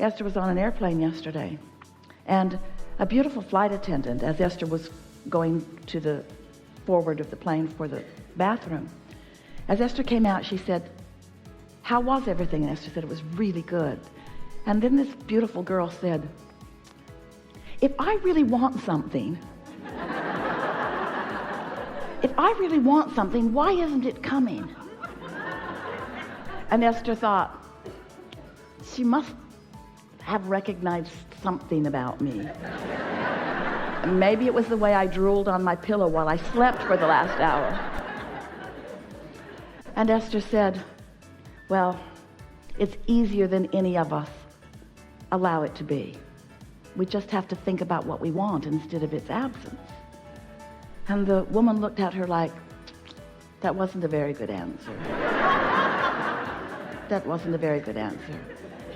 Esther was on an airplane yesterday, and a beautiful flight attendant, as Esther was going to the forward of the plane for the bathroom, as Esther came out, she said, "How was everything?" And Esther said, "It was really good." And then this beautiful girl said, "If I really want something, why isn't it coming?" And Esther thought, she must have recognized something about me. Maybe it was the way I drooled on my pillow while I slept for the last hour. And Esther said, "Well, it's easier than any of us allow it to be. We just have to think about what we want instead of its absence." And the woman looked at her like, that wasn't a very good answer. That wasn't a very good answer.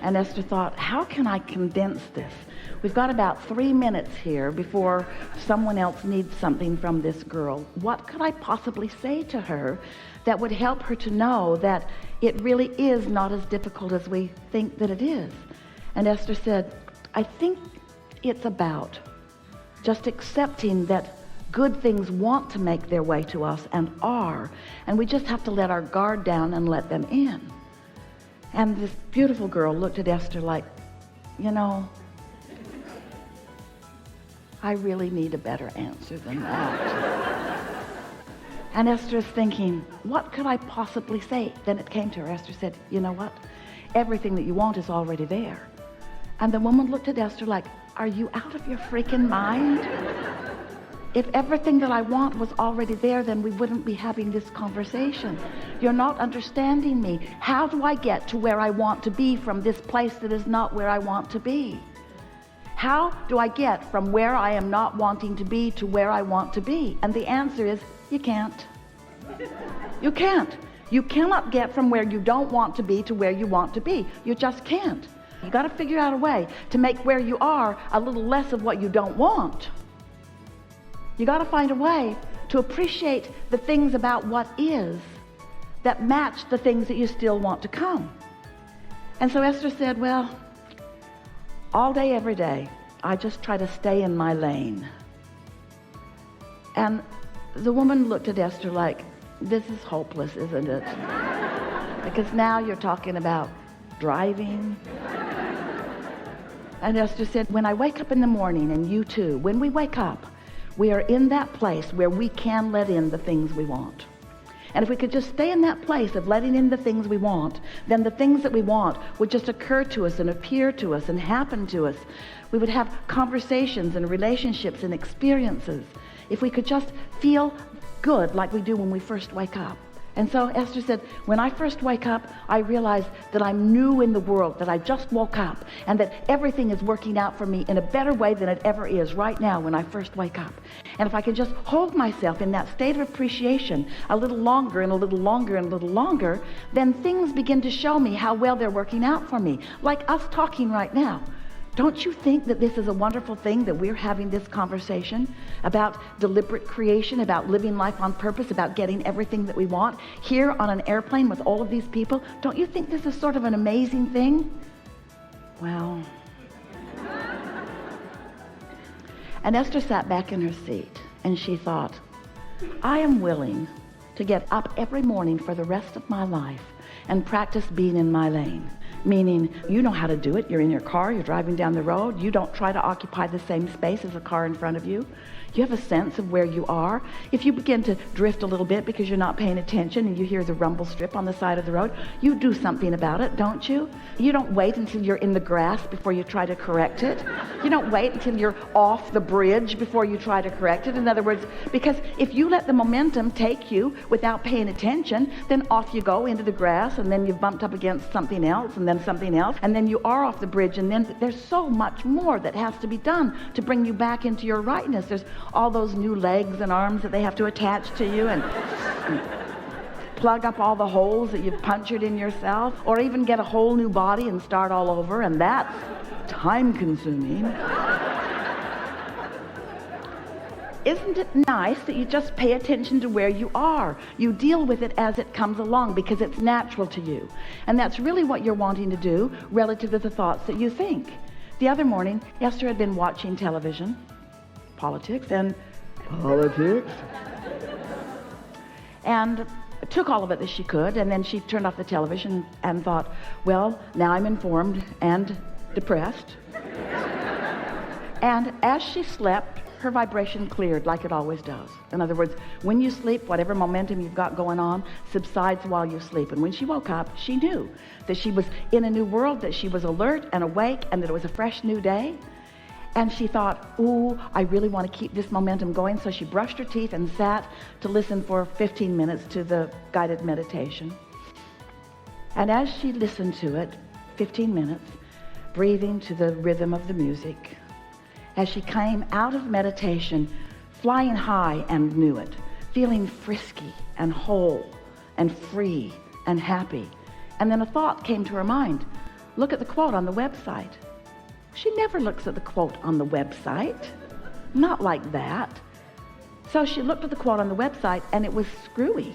And Esther thought, how can I condense this? We've got about 3 minutes here before someone else needs something from this girl. What could I possibly say to her that would help her to know that it really is not as difficult as we think that it is? And Esther said, I think it's about just accepting that good things want to make their way to us and are, and we just have to let our guard down and let them in. And this beautiful girl looked at Esther like, you know, I really need a better answer than that. And Esther is thinking, what could I possibly say? Then it came to her. Esther said, you know what? Everything that you want is already there. And the woman looked at Esther like, are you out of your freaking mind? If everything that I want was already there, then we wouldn't be having this conversation. You're not understanding me. How do I get to where I want to be from this place that is not where I want to be? How do I get from where I am not wanting to be to where I want to be? And the answer is, you can't. You can't. You cannot get from where you don't want to be to where you want to be. You just can't. You got to figure out a way to make where you are a little less of what you don't want. You got to find a way to appreciate the things about what is that match the things that you still want to come. And so Esther said, well, all day, every day, I just try to stay in my lane. And the woman looked at Esther like, this is hopeless, isn't it? Because now you're talking about driving. And Esther said, when I wake up in the morning, and you too, when we wake up, we are in that place where we can let in the things we want. And if we could just stay in that place of letting in the things we want, then the things that we want would just occur to us and appear to us and happen to us. We would have conversations and relationships and experiences. If we could just feel good like we do when we first wake up. And so Esther said, when I first wake up, I realize that I'm new in the world, that I just woke up, and that everything is working out for me in a better way than it ever is right now when I first wake up. And if I can just hold myself in that state of appreciation a little longer and a little longer and a little longer, then things begin to show me how well they're working out for me. Like us talking right now. Don't you think that this is a wonderful thing that we're having this conversation about deliberate creation, about living life on purpose, about getting everything that we want here on an airplane with all of these people? Don't you think this is sort of an amazing thing? Well, and Esther sat back in her seat and she thought, I am willing to get up every morning for the rest of my life and practice being in my lane. Meaning, you know how to do it. You're in your car, you're driving down the road. You don't try to occupy the same space as a car in front of you. You have a sense of where you are. If you begin to drift a little bit because you're not paying attention and you hear the rumble strip on the side of the road, you do something about it, don't you? You don't wait until you're in the grass before you try to correct it. You don't wait until you're off the bridge before you try to correct it. In other words, because if you let the momentum take you without paying attention, then off you go into the grass, and then you've bumped up against something else, and then something else, and then you are off the bridge, and then there's so much more that has to be done to bring you back into your rightness. There's all those new legs and arms that they have to attach to you and plug up all the holes that you've punctured in yourself, or even get a whole new body and start all over, and that's time consuming. isn't it nice that you just pay attention to where you are? You deal with it as it comes along because it's natural to you. And that's really what you're wanting to do relative to the thoughts that you think. The other morning, Esther had been watching television, politics, and took all of it as she could, and then she turned off the television and thought, well, now I'm informed and depressed. And as she slept, her vibration cleared like it always does. In other words, when you sleep, whatever momentum you've got going on subsides while you sleep. And when she woke up, she knew that she was in a new world, that she was alert and awake, and that it was a fresh new day. And she thought, ooh, I really want to keep this momentum going. So she brushed her teeth and sat to listen for 15 minutes to the guided meditation. And as she listened to it, 15 minutes, breathing to the rhythm of the music, as she came out of meditation, flying high and knew it, feeling frisky and whole and free and happy. And then a thought came to her mind. Look at the quote on the website. She never looks at the quote on the website. Not like that. So she looked at the quote on the website, and it was screwy.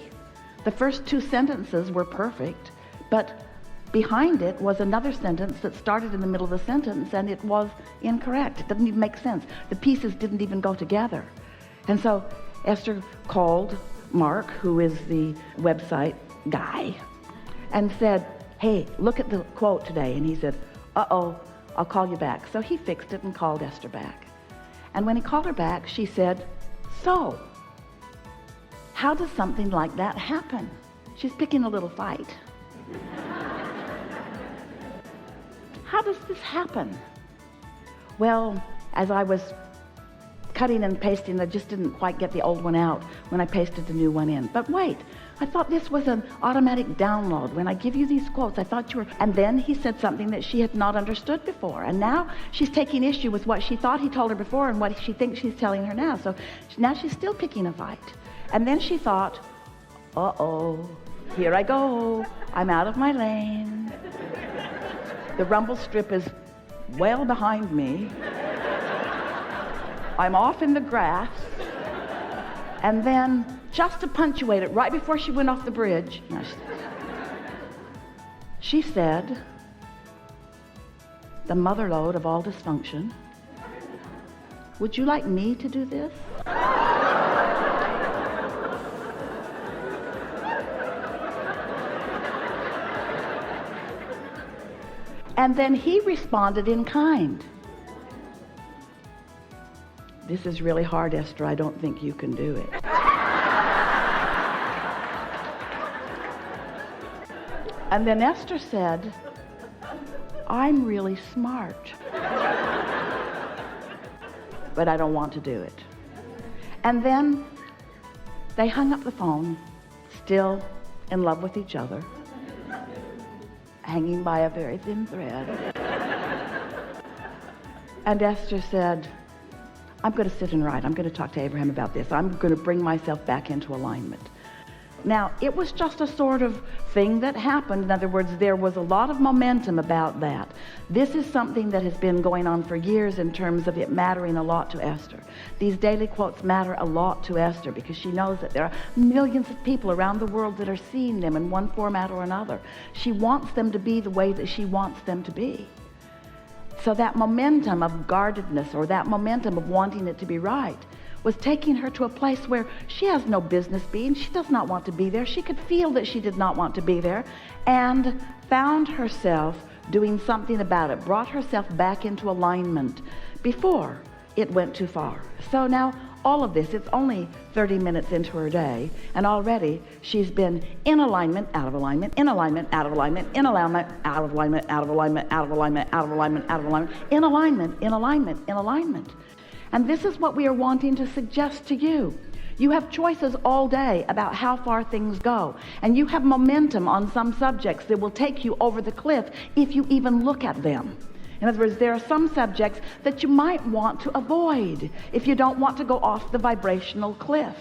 The first two sentences were perfect, but behind it was another sentence that started in the middle of the sentence, and it was incorrect. It didn't even make sense. The pieces didn't even go together. And so Esther called Mark, who is the website guy, and said, hey, look at the quote today. And he said, uh-oh, I'll call you back. So he fixed it and called Esther back. And when he called her back, she said, so how does something like that happen? She's picking a little fight. How does this happen? Well, as I was cutting and pasting, I just didn't quite get the old one out when I pasted the new one in. But wait, I thought this was an automatic download. When I give you these quotes, I thought you were... And then he said something that she had not understood before. And now she's taking issue with what she thought he told her before and what she thinks he's telling her now. So now she's still picking a fight. And then she thought, uh-oh, here I go. I'm out of my lane. The rumble strip is well behind me. I'm off in the grass. And then, just to punctuate it, right before she went off the bridge, she said, the mother lode of all dysfunction, would you like me to do this? And then he responded in kind. This is really hard, Esther. I don't think you can do it. And then Esther said, I'm really smart, but I don't want to do it. And then they hung up the phone, still in love with each other, hanging by a very thin thread. And Esther said, I'm going to sit and write. I'm going to talk to Abraham about this. I'm going to bring myself back into alignment. Now, it was just a sort of thing that happened. In other words, there was a lot of momentum about that. This is something that has been going on for years in terms of it mattering a lot to Esther. These daily quotes matter a lot to Esther because she knows that there are millions of people around the world that are seeing them in one format or another. She wants them to be the way that she wants them to be. So that momentum of guardedness, or that momentum of wanting it to be right, was taking her to a place where she has no business being. She does not want to be there. She could feel that she did not want to be there, and found herself doing something about it, brought herself back into alignment before it went too far. So now all of this, it's only 30 minutes into her day, and already she's been in alignment, out of alignment, in alignment, out of alignment, in alignment, out of alignment, out of alignment, out of alignment, out of alignment, out of alignment, in alignment, in alignment, in alignment. And this is what we are wanting to suggest to you. You have choices all day about how far things go, and you have momentum on some subjects that will take you over the cliff if you even look at them. In other words, there are some subjects that you might want to avoid if you don't want to go off the vibrational cliff.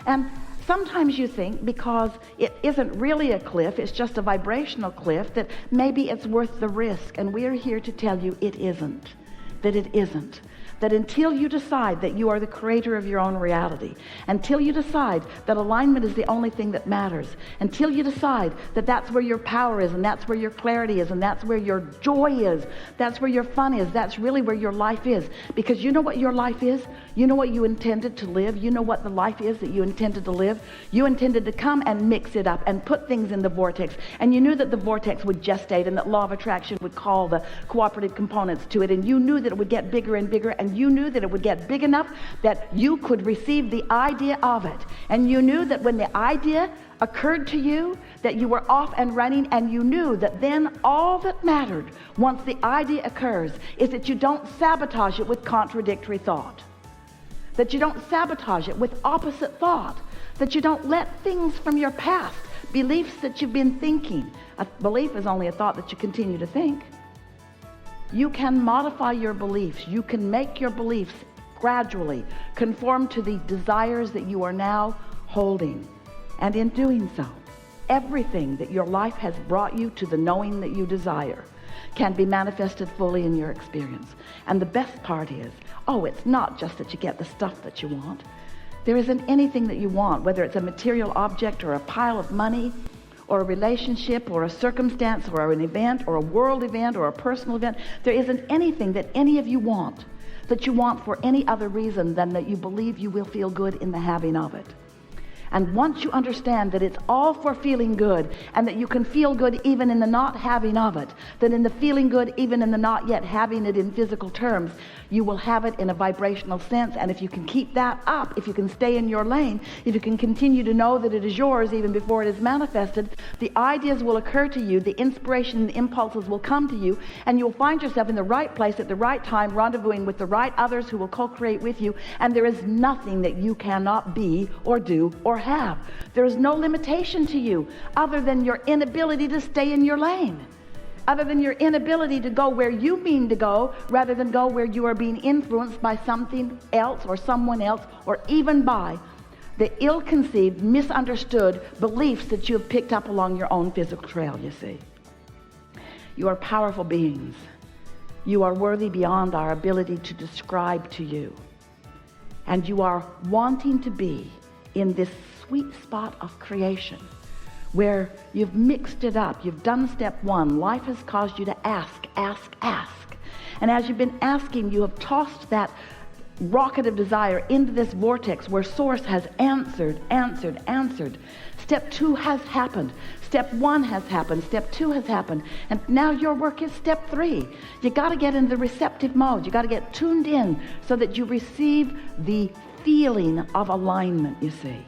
And sometimes you think because it isn't really a cliff, it's just a vibrational cliff, that maybe it's worth the risk. And we're here to tell you it isn't, that it isn't. that until you decide that you are the creator of your own reality, until you decide that alignment is the only thing that matters, until you decide that that's where your power is, and that's where your clarity is, and that's where your joy is, that's where your fun is, that's really where your life is. Because you know what your life is? You know what you intended to live? You know what the life is that you intended to live? You intended to come and mix it up and put things in the vortex, and you knew that the vortex would gestate and that law of attraction would call the cooperative components to it, and you knew that it would get bigger and bigger, and you knew that it would get big enough that you could receive the idea of it, and you knew that when the idea occurred to you that you were off and running, and you knew that then all that mattered once the idea occurs is that you don't sabotage it with contradictory thought, that you don't sabotage it with opposite thought, that you don't let things from your past, beliefs that you've been thinking. A belief is only a thought that you continue to think. You can modify your beliefs. You can make your beliefs gradually conform to the desires that you are now holding. And in doing so, everything that your life has brought you to the knowing that you desire can be manifested fully in your experience. And the best part is, it's not just that you get the stuff that you want. There isn't anything that you want, whether it's a material object or a pile of money or a relationship or a circumstance or an event or a world event or a personal event. There isn't anything that any of you want that you want for any other reason than that you believe you will feel good in the having of it. And once you understand that it's all for feeling good, and that you can feel good even in the not having of it, that in the feeling good even in the not yet having it in physical terms, you will have it in a vibrational sense. And if you can keep that up, if you can stay in your lane, if you can continue to know that it is yours even before it is manifested, the ideas will occur to you, the inspiration and the impulses will come to you, and you'll find yourself in the right place at the right time, rendezvousing with the right others who will co-create with you, and there is nothing that you cannot be or do or have. There is no limitation to you other than your inability to stay in your lane, other than your inability to go where you mean to go rather than go where you are being influenced by something else or someone else, or even by the ill-conceived, misunderstood beliefs that you have picked up along your own physical trail. You see, you are powerful beings. You are worthy beyond our ability to describe to you, and you are wanting to be in this sweet spot of creation where you've mixed it up. You've done step one. Life has caused you to ask. And as you've been asking, you have tossed that rocket of desire into this vortex where source has answered. Step two has happened. Step one has happened. Step two has happened. And now your work is step three. You got to get in the receptive mode. You got to get tuned in so that you receive the feeling of alignment, you see.